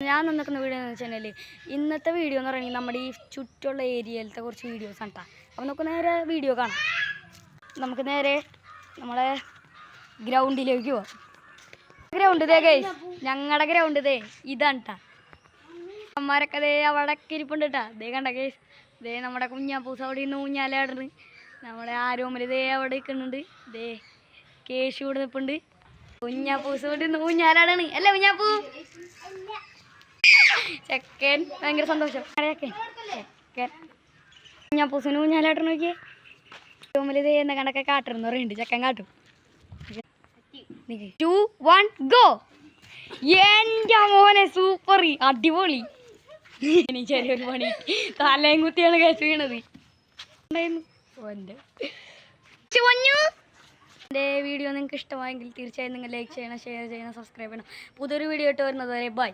ഞാൻ നിൽക്കുന്ന വീഡിയോ എന്ന് വെച്ചാൽ ഇന്നത്തെ വീഡിയോ എന്ന് പറയുന്നത് നമ്മുടെ ഈ ചുറ്റുള്ള ഏരിയയിലത്തെ കുറച്ച് വീഡിയോസാണ് കേട്ടോ. അപ്പോൾ നമുക്ക് നേരെ വീഡിയോ കാണാം. നമുക്ക് നേരെ നമ്മളെ ഗ്രൗണ്ടിലേക്ക് പോവാം. ഗ്രൗണ്ട് ദേ ഗൈസ്, ഞങ്ങളുടെ ഗ്രൗണ്ട് ദേ ഇതാണ് കേട്ടോ. അമ്മമാരൊക്കെ ദേ അവിടെ ഇരിപ്പുണ്ട് കേട്ടോ. ദേ കണ്ട ഗൈസ്, ദേ നമ്മുടെ കുഞ്ഞാപ്പൂസ് അവിടെ നിന്ന് ഊഞ്ഞാലാടുന്നു. നമ്മുടെ ആരോമൽ ദേ അവിടെ നിൽക്കുന്നുണ്ട്. ദേ കേശു ഇവിടെ നിൽപ്പുണ്ട്. കുഞ്ഞാപ്പൂസ് ഇവിടെ നിന്ന് ഊഞ്ഞാലാടാണ്. അല്ലേ കുഞ്ഞാപ്പൂ? ചെക്കൻ ഭയങ്കര സന്തോഷം. ചെക്കൻ കുഞ്ഞാപ്പൂസിന് ഊഞ്ഞാലാട്ടം നോക്കിയേ. ആരോമൽ ദേ എന്ന കണ്ടൊക്കെ കാട്ടണമെന്ന് പറയുന്നുണ്ട്. ചെക്കൻ കാട്ടും. 2, 1 ഗോ. എൻ്റെ മോനെ സൂപ്പർ, അടിപൊളി. ഇനി ചെറിയൊരു പണി തലയും കുത്തിയാണ് കേസ് വീണത്. എൻ്റെ വീഡിയോ നിങ്ങൾക്ക് ഇഷ്ടമായെങ്കിൽ തീർച്ചയായും നിങ്ങൾ ലൈക്ക് ചെയ്യണം, ഷെയർ ചെയ്യണം, സബ്സ്ക്രൈബ് ചെയ്യണം. പുതിയൊരു വീഡിയോ ആയിട്ട് വരുന്നത് വരെ ബൈ.